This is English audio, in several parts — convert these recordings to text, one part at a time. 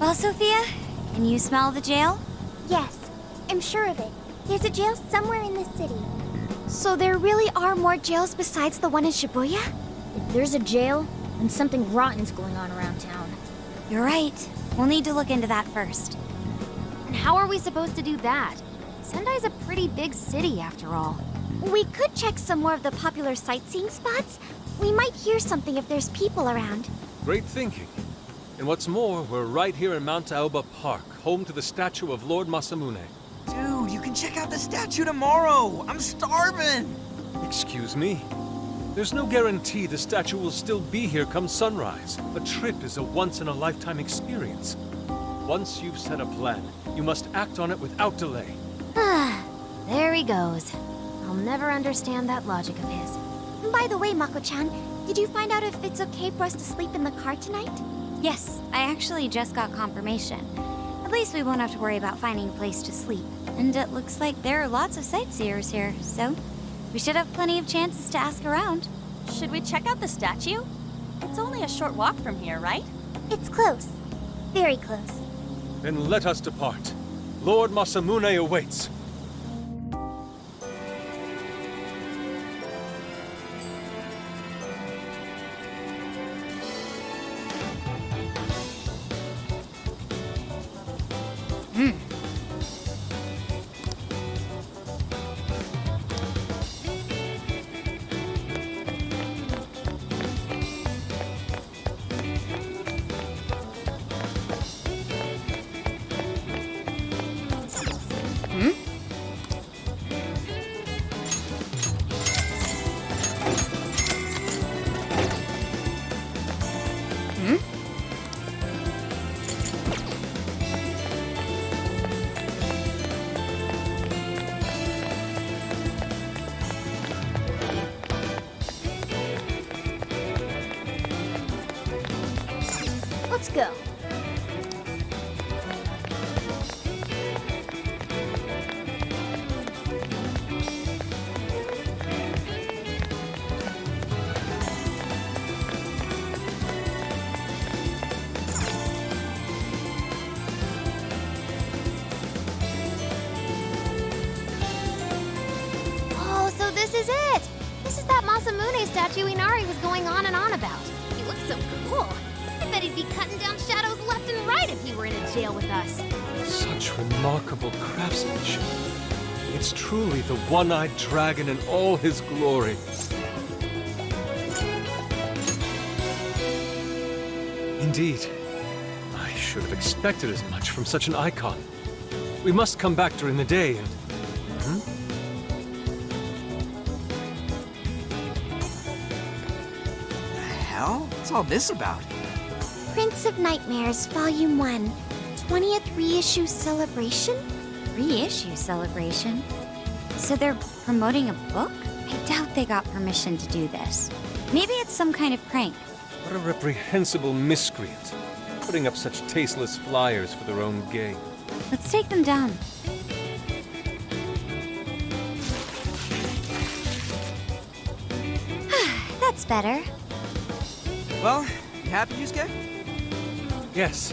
Well, Sophia, can you smell the jail? Yes, I'm sure of it. There's a jail somewhere in this city. So there really are more jails besides the one in Shibuya? If there's a jail, then something rotten's going on around town. You're right. We'll need to look into that first. And how are we supposed to do that? Sendai's a pretty big city, after all. We could check some more of the popular sightseeing spots. We might hear something if there's people around. Great thinking. And what's more, we're right here in Mount Aoba Park, home to the statue of Lord Masamune. Dude, you can check out the statue tomorrow! I'm starving! Excuse me? There's no guarantee the statue will still be here come sunrise. A trip is a once-in-a-lifetime experience. Once you've set a plan, you must act on it without delay. There he goes. I'll never understand that logic of his. By the way, Mako-chan, did you find out if it's okay for us to sleep in the car tonight? Yes, I actually just got confirmation. At least we won't have to worry about finding a place to sleep. And it looks like there are lots of sightseers here, so we should have plenty of chances to ask around. Should we check out the statue? It's only a short walk from here, right? It's close. Very close. Then let us depart. Lord Masamune awaits. Let's go. Oh, so this is it! This is that Masamune statue Inari was going on and on about. He looks so cool. I bet he'd be cutting down shadows left and right if he were in a jail with us. Such remarkable craftsmanship. It's truly the one-eyed dragon in all his glory. Indeed. I should have expected as much from such an icon. We must come back during the day and... The hell? What's all this about? Prince of Nightmares, Volume 1. 20th reissue celebration? Reissue celebration? So they're promoting a book? I doubt they got permission to do this. Maybe it's some kind of prank. What a reprehensible miscreant. Putting up such tasteless flyers for their own gain. Let's take them down. That's better. Well, you happy, Yusuke? Yes.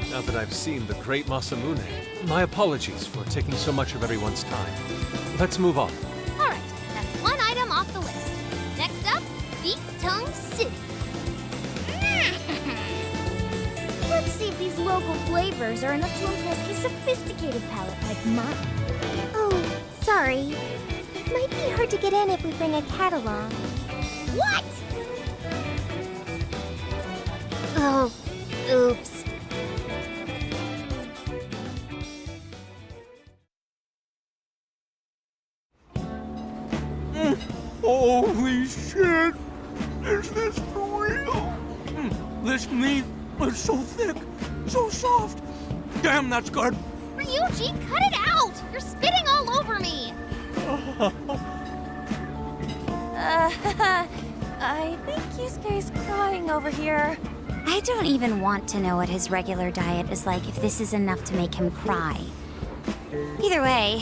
Now that I've seen the great Masamune, my apologies for taking so much of everyone's time. Let's move on. All right, that's one item off the list. Next up, Beat Tone City. Let's see if these local flavors are enough to impress a sophisticated palate like mine. Oh, sorry. Might be hard to get in if we bring a cat along. What? Oh, oops. Holy shit! Is this for real? This meat is so thick, so soft. Damn, that's good. Ryuji, cut it out! You're spitting all over me! I think Yusuke's crying over here. I don't even want to know what his regular diet is like if this is enough to make him cry. Either way,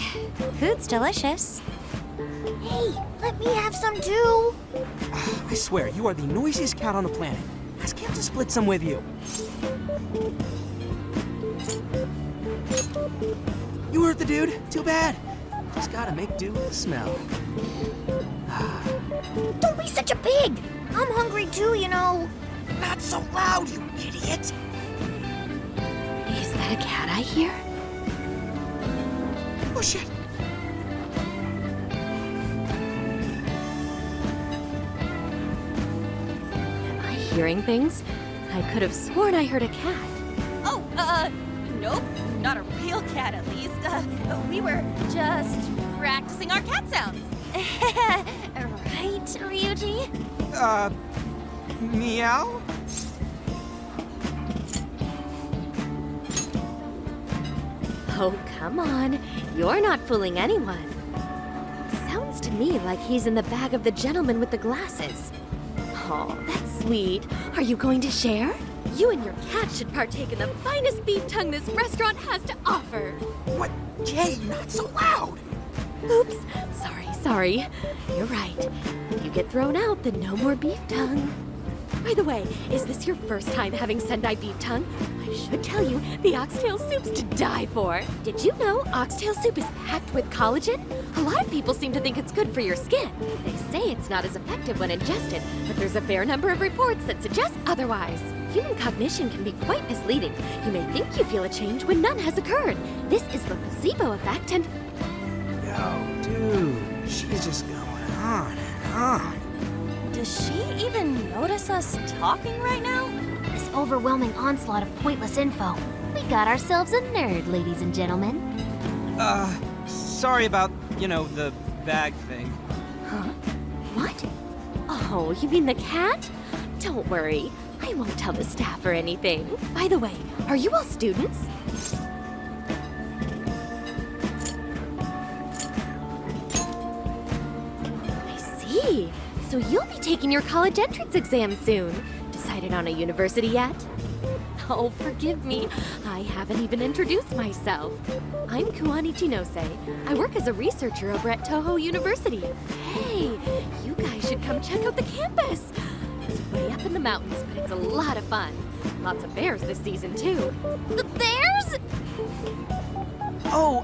food's delicious. Hey, let me have some too. I swear, you are the noisiest cat on the planet. Ask him to split some with you. You heard the dude. Too bad. Just gotta make do with the smell. Don't be such a pig! I'm hungry too, you know. Not so loud, you idiot! Is that a cat I hear? Oh shit! Am I hearing things? I could have sworn I heard a cat. Oh, nope. Not a real cat, at least. We were just practicing our cat sounds. Right, Ryuji? Meow? Oh, come on. You're not fooling anyone. Sounds to me like he's in the bag of the gentleman with the glasses. Oh, that's sweet. Are you going to share? You and your cat should partake in the finest beef tongue this restaurant has to offer. What? Jay, not so loud! Oops. Sorry. You're right. If you get thrown out, then no more beef tongue. By the way, is this your first time having Sendai beef tongue? I should tell you, the oxtail soup's to die for. Did you know oxtail soup is packed with collagen? A lot of people seem to think it's good for your skin. They say it's not as effective when ingested, but there's a fair number of reports that suggest otherwise. Human cognition can be quite misleading. You may think you feel a change when none has occurred. This is the placebo effect and... Yo, dude, she's just going on and on. Does she even notice us talking right now? This overwhelming onslaught of pointless info. We got ourselves a nerd, ladies and gentlemen. Sorry about, the bag thing. Huh? What? Oh, you mean the cat? Don't worry. I won't tell the staff or anything. By the way, are you all students? I see. So you'll be taking your college entrance exam soon. Decided on a university yet? Oh, forgive me. I haven't even introduced myself. I'm Kuani Chinose. I work as a researcher over at Toho University. Hey, you guys should come check out the campus. It's way up in the mountains, but it's a lot of fun. Lots of bears this season, too. The bears? Oh,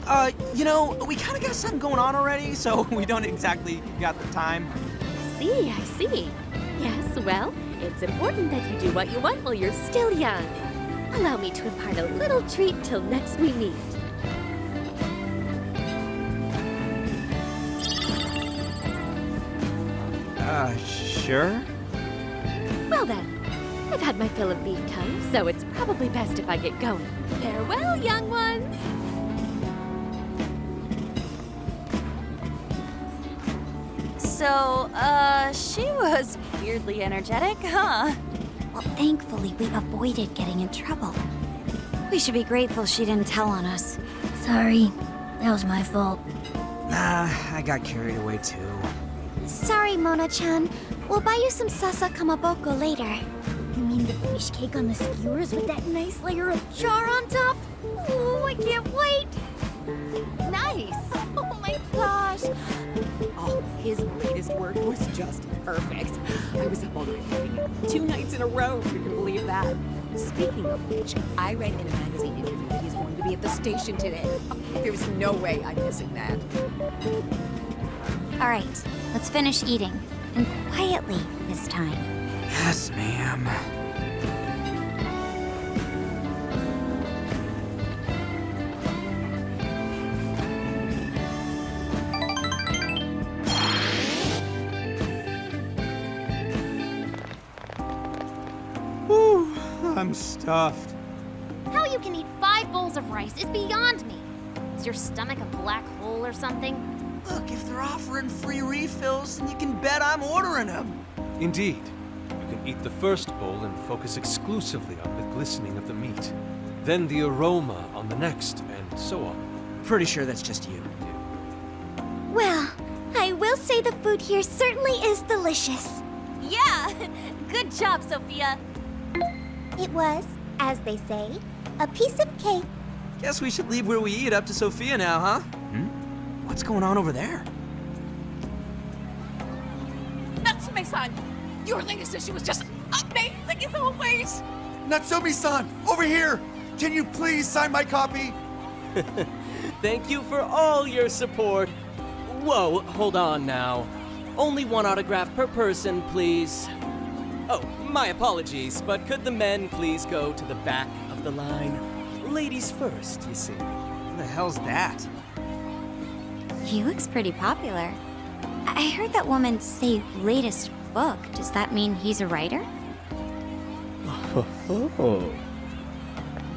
we kind of got something going on already, so we don't exactly got the time. I see. Yes, well, it's important that you do what you want while you're still young. Allow me to impart a little treat till next we meet. Sure? Well then, I've had my fill of beef tongue, so it's probably best if I get going. Farewell, young ones! So, she was weirdly energetic, huh? Well, thankfully, we avoided getting in trouble. We should be grateful she didn't tell on us. Sorry, that was my fault. Nah, I got carried away too. Sorry, Mona-chan. We'll buy you some sasa kamaboko later. You mean the fish cake on the skewers with that nice layer of char on top? Oh, I can't wait! Nice! Oh my gosh! Oh, his latest work was just perfect. I was up all night writing it. 2 nights in a row, if you can believe that. Speaking of which, I read in a magazine interview that he's going to be at the station today. Oh, there's no way I'm missing that. All right, let's finish eating. And quietly this time. Yes, ma'am. Whew, I'm stuffed. How you can eat 5 bowls of rice is beyond me. Is your stomach a black hole or something? Look, if they're offering free refills, then you can bet I'm ordering them. Indeed. You can eat the first bowl and focus exclusively on the glistening of the meat. Then the aroma on the next, and so on. Pretty sure that's just you. Well, I will say the food here certainly is delicious. Yeah! Good job, Sophia! It was, as they say, a piece of cake. Guess we should leave where we eat up to Sophia now, huh? What's going on over there? Natsume-san, your latest issue was just amazing as always! Natsumi-san, over here! Can you please sign my copy? Thank you for all your support. Whoa, hold on now. Only one autograph per person, please. Oh, my apologies, but could the men please go to the back of the line? Ladies first, you see. What the hell's that? He looks pretty popular. I heard that woman say latest book. Does that mean he's a writer? Oh.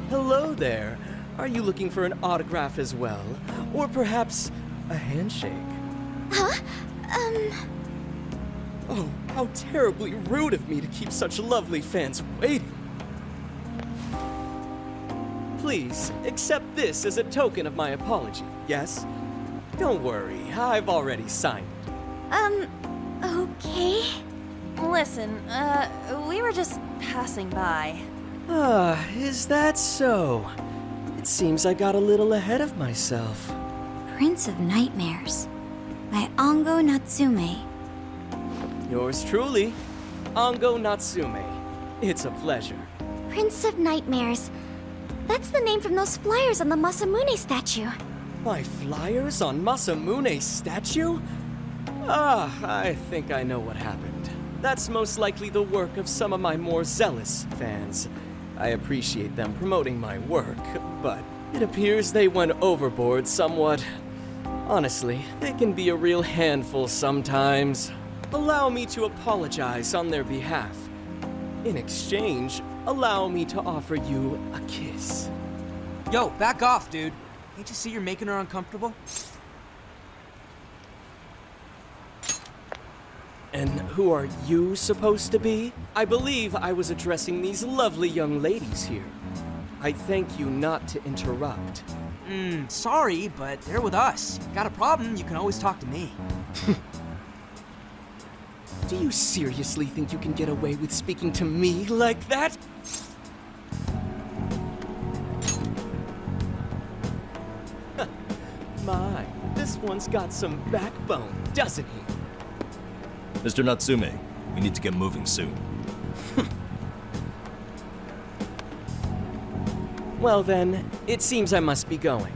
Hello there. Are you looking for an autograph as well? Or perhaps a handshake? Huh? Oh, how terribly rude of me to keep such lovely fans waiting. Please, accept this as a token of my apology, yes? Don't worry, I've already signed it. Okay. Listen, we were just passing by. Ah, is that so? It seems I got a little ahead of myself. Prince of Nightmares by Ongo Natsume. Yours truly, Ongo Natsume. It's a pleasure. Prince of Nightmares. That's the name from those flyers on the Masamune statue. My flyers on Masamune's statue? Ah, I think I know what happened. That's most likely the work of some of my more zealous fans. I appreciate them promoting my work, but it appears they went overboard somewhat. Honestly, they can be a real handful sometimes. Allow me to apologize on their behalf. In exchange, allow me to offer you a kiss. Yo, back off, dude. Can't you see you're making her uncomfortable? And who are you supposed to be? I believe I was addressing these lovely young ladies here. I thank you not to interrupt. Sorry, but they're with us. Got a problem, you can always talk to me. Do you seriously think you can get away with speaking to me like that? My, this one's got some backbone, doesn't he? Mr. Natsume, we need to get moving soon. Well then, it seems I must be going.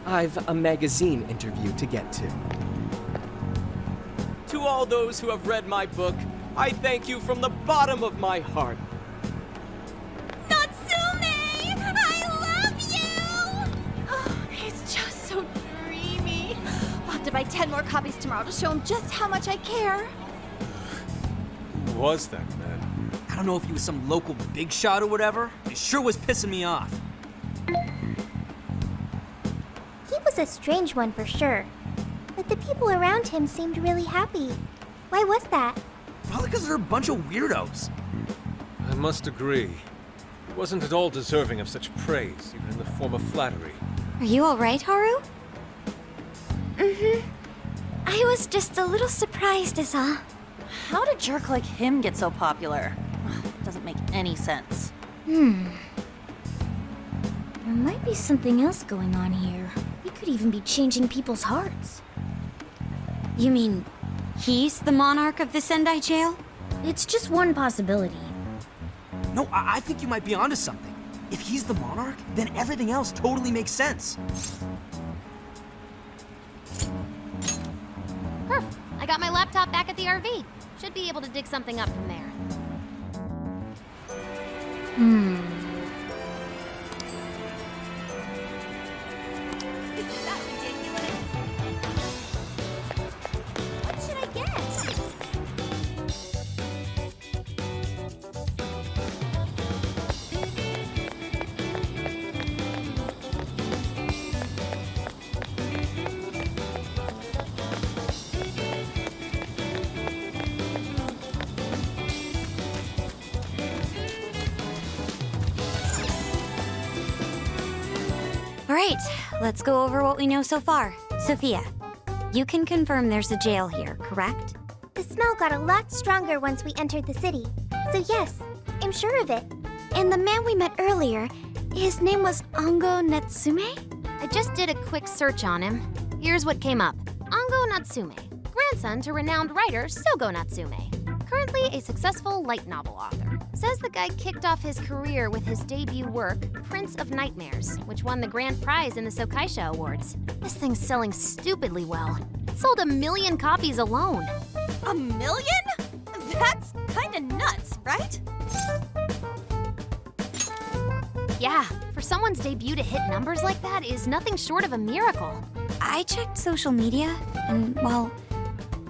I've a magazine interview to get to. To all those who have read my book, I thank you from the bottom of my heart. Natsume! I love you! Oh, he's just so dreamy. I'll have to buy 10 more copies tomorrow to show him just how much I care. Who was that man? I don't know if he was some local big shot or whatever. It sure was pissing me off. He was a strange one for sure. But the people around him seemed really happy. Why was that? Probably because they're a bunch of weirdos. I must agree. He wasn't at all deserving of such praise, even in the form of flattery. Are you alright, Haru? I was just a little surprised is all. How did a jerk like him get so popular? Doesn't make any sense. There might be something else going on here. We could even be changing people's hearts. You mean he's the monarch of the Sendai jail? It's just one possibility. No, I think you might be onto something. If he's the monarch, then everything else totally makes sense. Perf, I got my laptop back at the RV. Should be able to dig something up from there. Isn't that ridiculous? What should I get? Alright, let's go over what we know so far. Sophia, you can confirm there's a jail here, correct? The smell got a lot stronger once we entered the city. So yes, I'm sure of it. And the man we met earlier, his name was Ongo Natsume? I just did a quick search on him. Here's what came up. Ongo Natsume, grandson to renowned writer Sogo Natsume. Currently a successful light novel author. Says the guy kicked off his career with his debut work, Prince of Nightmares, which won the grand prize in the Sokaisha Awards. This thing's selling stupidly well. It sold 1 million copies alone. 1 million? That's kinda nuts, right? Yeah, for someone's debut to hit numbers like that is nothing short of a miracle. I checked social media, and, well,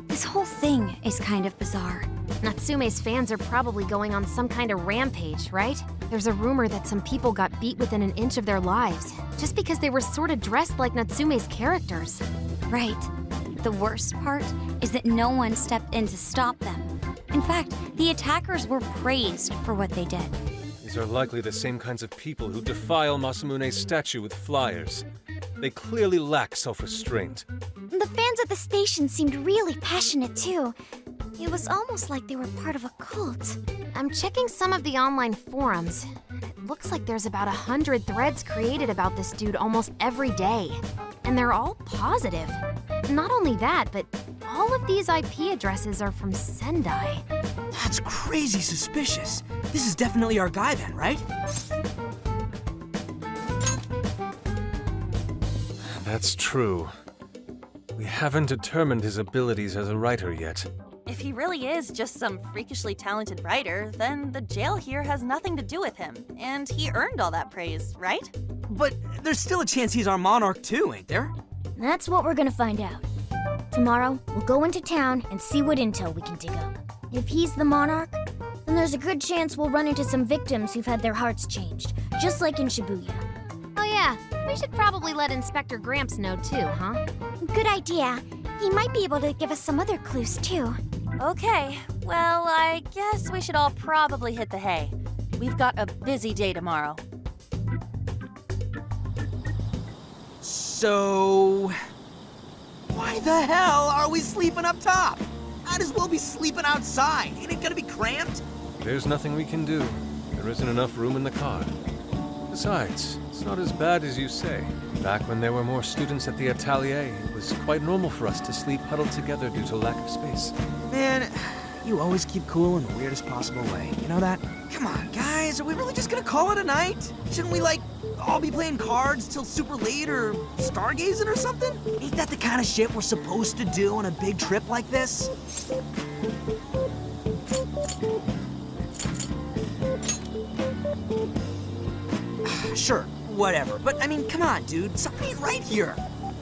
this whole thing is kind of bizarre. Natsume's fans are probably going on some kind of rampage, right? There's a rumor that some people got beat within an inch of their lives, just because they were sort of dressed like Natsume's characters. Right. The worst part is that no one stepped in to stop them. In fact, the attackers were praised for what they did. These are likely the same kinds of people who defile Masamune's statue with flyers. They clearly lack self-restraint. The fans at the station seemed really passionate too. It was almost like they were part of a cult. I'm checking some of the online forums. It looks like there's about 100 threads created about this dude almost every day. And they're all positive. Not only that, but all of these IP addresses are from Sendai. That's crazy suspicious. This is definitely our guy then, right? That's true. We haven't determined his abilities as a writer yet. If he really is just some freakishly talented writer, then the jail here has nothing to do with him, and he earned all that praise, right? But there's still a chance he's our monarch too, ain't there? That's what we're gonna find out. Tomorrow, we'll go into town and see what intel we can dig up. If he's the monarch, then there's a good chance we'll run into some victims who've had their hearts changed, just like in Shibuya. Oh yeah, we should probably let Inspector Gramps know too, huh? Good idea. He might be able to give us some other clues too. Okay, well, I guess we should all probably hit the hay. We've got a busy day tomorrow. So... why the hell are we sleeping up top? Might as well be sleeping outside. Ain't it gonna be cramped? There's nothing we can do. There isn't enough room in the car. Besides, it's not as bad as you say. Back when there were more students at the atelier, it was quite normal for us to sleep huddled together due to lack of space. Man, you always keep cool in the weirdest possible way. You know that? Come on, guys, are we really just gonna call it a night? Shouldn't we, like, all be playing cards till super late or stargazing or something? Ain't that the kind of shit we're supposed to do on a big trip like this? Sure, whatever. But, I mean, come on, dude. Something ain't right here.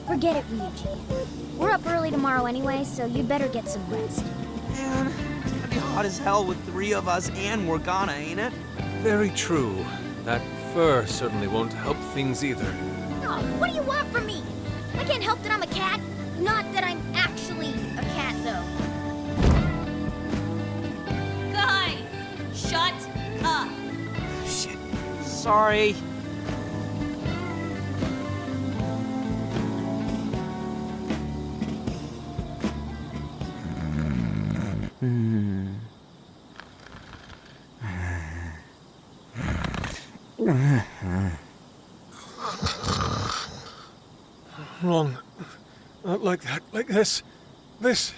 Forget it, Ryuji. We're up early tomorrow anyway, so you'd better get some rest. Man, it's gonna be hot as hell with 3 of us and Morgana, ain't it? Very true. That fur certainly won't help things either. Oh, what do you want from me? I can't help that I'm a cat. Not that I'm actually a cat, though. Guys, shut up. Shit. Sorry. Wrong. Not like that. Like this. This.